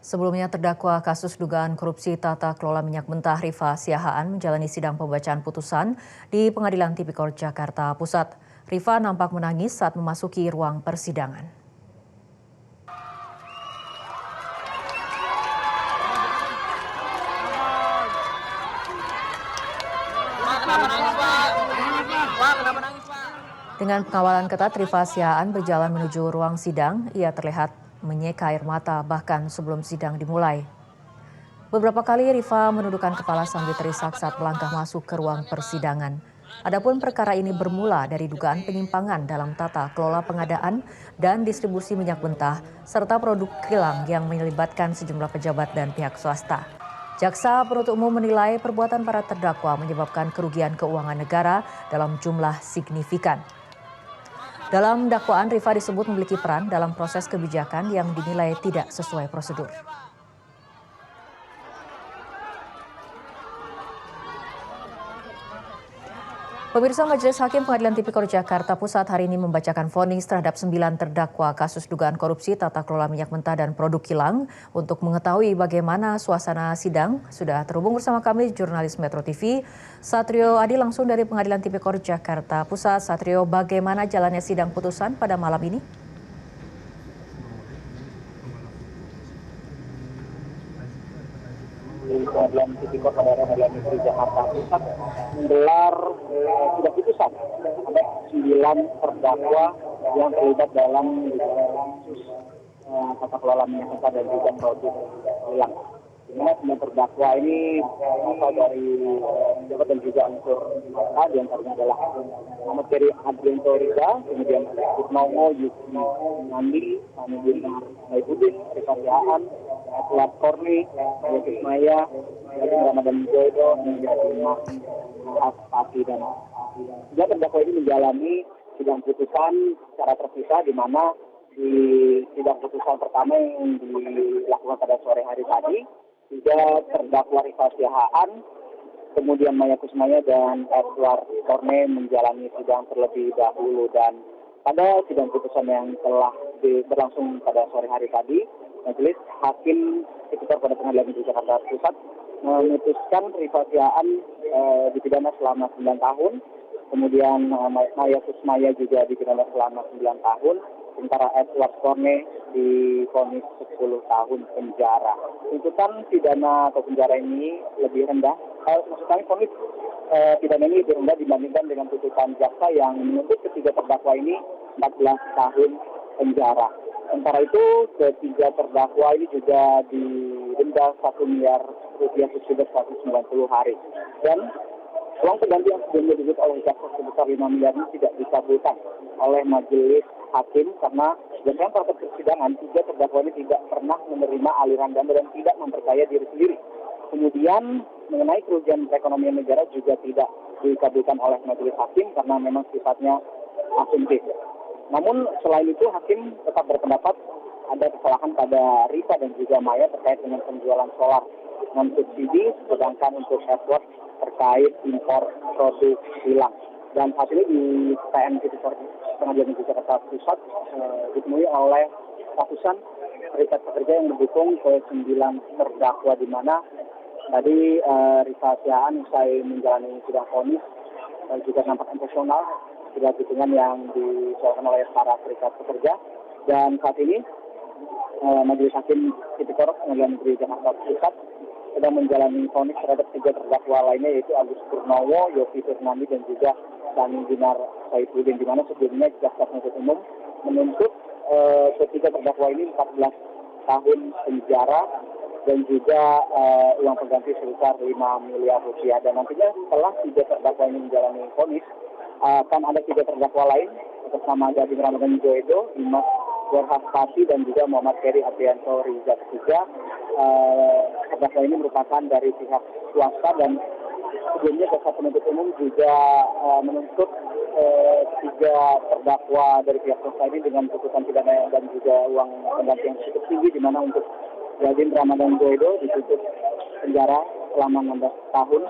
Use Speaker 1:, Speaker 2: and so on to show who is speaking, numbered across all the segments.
Speaker 1: Sebelumnya terdakwa kasus dugaan korupsi tata kelola minyak mentah Rifa Siahaan menjalani sidang pembacaan putusan di Pengadilan Tipikor Jakarta Pusat. Rifa nampak menangis saat memasuki ruang persidangan. Dengan pengawalan ketat, Rifa Siahaan berjalan menuju ruang sidang. Ia terlihat menyeka air mata bahkan sebelum sidang dimulai. Beberapa kali Rifa menundukkan kepala sambil terisak saat melangkah masuk ke ruang persidangan. Adapun perkara ini bermula dari dugaan penyimpangan dalam tata kelola pengadaan dan distribusi minyak mentah serta produk kilang yang melibatkan sejumlah pejabat dan pihak swasta. Jaksa penuntut umum menilai perbuatan para terdakwa menyebabkan kerugian keuangan negara dalam jumlah signifikan. Dalam dakwaan, Rifa disebut memiliki peran dalam proses kebijakan yang dinilai tidak sesuai prosedur. Pemirsa, Majelis Hakim Pengadilan Tipikor Jakarta Pusat hari ini membacakan vonis terhadap 9 terdakwa kasus dugaan korupsi tata kelola minyak mentah dan produk kilang. Untuk mengetahui bagaimana suasana sidang, sudah terhubung bersama kami jurnalis Metro TV, Satrio Adi langsung dari Pengadilan Tipikor Jakarta Pusat. Satrio, bagaimana jalannya sidang putusan pada malam ini?
Speaker 2: Pengadilan Tipikor Pengadilan Negeri Jakarta Pusat menggelar sidang putusan ada 9 terdakwa yang terlibat dalam kasus tata kelola minyak mentah dan juga produk kilang. Di mana 9 terdakwa ini berasal dari pejabat dan juga unsur swasta, di antaranya adalah Muhammad Ferry Adrianto Riza, kemudian Purnomo Yuki Nandi, kemudian Saifuddin, Rifa Siahaan, Edward Korni, Yesus Maya, Ramadan Jodo, hingga Dimas Pati dan juga terdakwa ini menjalani sidang putusan secara terpisah, di mana di sidang putusan pertama yang dilakukan pada sore hari tadi, juga terdakwa Rifa Siahaan, kemudian Maya Kusmaya dan Edward Korne menjalani sidang terlebih dahulu. Dan pada sidang putusan yang telah berlangsung pada sore hari tadi, Majelis Hakim Tipikor pada Pengadilan Negeri Jakarta Pusat memutuskan Rifa Siahaan dipidana selama 9 tahun, kemudian Maya Kusmaya juga dipidana selama 9 tahun, sementara Edward Korne divonis 10 tahun penjara. Tuntutan pidana atau penjara ini lebih rendah, maksud kami vonis pidana ini lebih rendah dibandingkan dengan tuntutan jaksa yang menuntut ketiga terdakwa ini 14 tahun penjara. Sementara itu, ketiga terdakwa ini juga didenda 1 miliar rupiah subsidi 190 hari. Dan uang pengganti yang sebelumnya disebut oleh jaksa sebesar 5 miliar ini tidak dikabulkan oleh Majelis Hakim karena berdasarkan praktek persidangan, 3 terdakwa ini tidak pernah menerima aliran dana dan tidak memperkaya diri sendiri. Kemudian mengenai kerugian perekonomian negara juga tidak dikabulkan oleh Majelis Hakim karena memang sifatnya asumtif. Namun selain itu, Hakim tetap berpendapat ada kesalahan pada Rifa dan juga Maya terkait dengan penjualan solar non-subsidi, sedangkan untuk Edward terkait impor produk kilang. Dan saat ini di PN Tipikor Pengadilan Negeri Jakarta Pusat ditemui oleh ratusan serikat pekerja yang mendukung ke 9 terdakwa, di mana tadi Rifa Siahaan usai menjalani sidang vonis juga nampak emosional dengan dukungan yang disuarakan oleh para serikat pekerja. Dan saat ini Majelis Hakim Tipikor Pengadilan Negeri Jakarta Pusat sedang menjalani vonis terhadap 3 terdakwa lainnya, yaitu Agus Purnomo, Yofi Fernandi, dan juga Dani Dinar Saifuddin, di mana sebelumnya jaksa penuntut umum menuntut ketiga terdakwa ini 14 tahun penjara dan juga uang pengganti sebesar 5 miliar rupiah. Dan nantinya setelah 3 terdakwa ini menjalani vonis, akan ada 3 terdakwa lain bersama Gading Ramadan Joedo, Dimas Pati, dan juga Muhammad Ferry Adrianto Riza. Ketiga terdakwa ini merupakan dari pihak swasta, dan sebelumnya jaksa penuntut umum juga menuntut 3 terdakwa dari pihak swasta ini dengan tuntutan pidana dan juga uang pengganti yang cukup tinggi, di mana untuk Gading Ramadan Joedo dituntut penjara selama 16 tahun,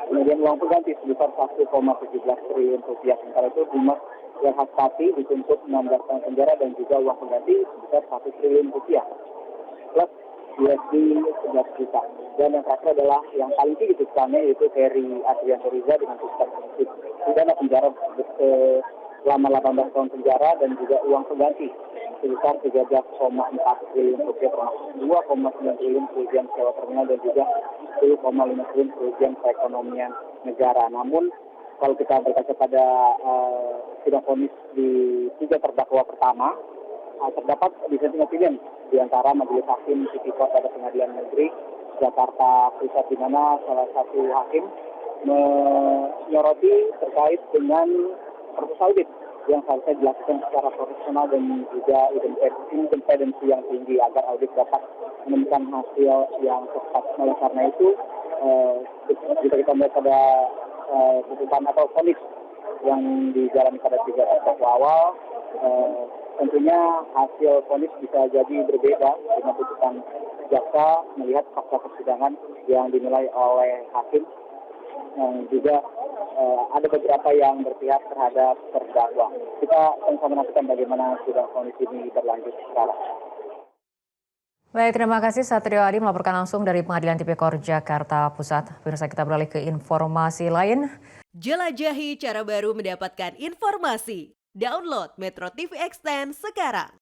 Speaker 2: kemudian uang pengganti sebesar 1,17 triliun rupiah. Sementara itu Dimas Pati dituntut 16 tahun penjara dan juga uang pengganti sebesar 1 triliun rupiah. Plus USD 11 juta. Dan yang terakhir adalah yang paling tinggi tuntutannya yaitu Ferry Adrianto Riza dengan tuntutan pidana penjara selama 18 tahun penjara dan juga uang pengganti sebesar 13,4 triliun rupiah termasuk 2,9 triliun kerugian sewa terminal dan juga 10,5 triliun kerugian perekonomian negara. Namun kalau kita berkaca pada sidang vonis di 3 terdakwa pertama, terdapat dissenting opinion di antara Majelis Hakim Tipikor pada Pengadilan Negeri Jakarta Pusat, di mana salah satu hakim menyoroti terkait dengan proses audit yang seharusnya dilakukan secara profesional dan juga independensi yang tinggi agar audit dapat menemukan hasil yang tepat. Oleh karena itu, jika kita melihat pada putusan atau vonis yang dijalani pada 3 terdakwa awal, tentunya hasil vonis bisa jadi berbeda dengan putusan jaksa melihat fakta persidangan yang dinilai oleh hakim. Juga ada beberapa yang berpihak terhadap terdakwa. Kita sama-sama menantikan bagaimana sidang vonis ini berlanjut sekarang.
Speaker 1: Baik, terima kasih Satrio Adi melaporkan langsung dari Pengadilan Tipikor Jakarta Pusat. Pemirsa, kita beralih ke informasi lain.
Speaker 3: Jelajahi cara baru mendapatkan informasi. Download Metro TV Extend sekarang.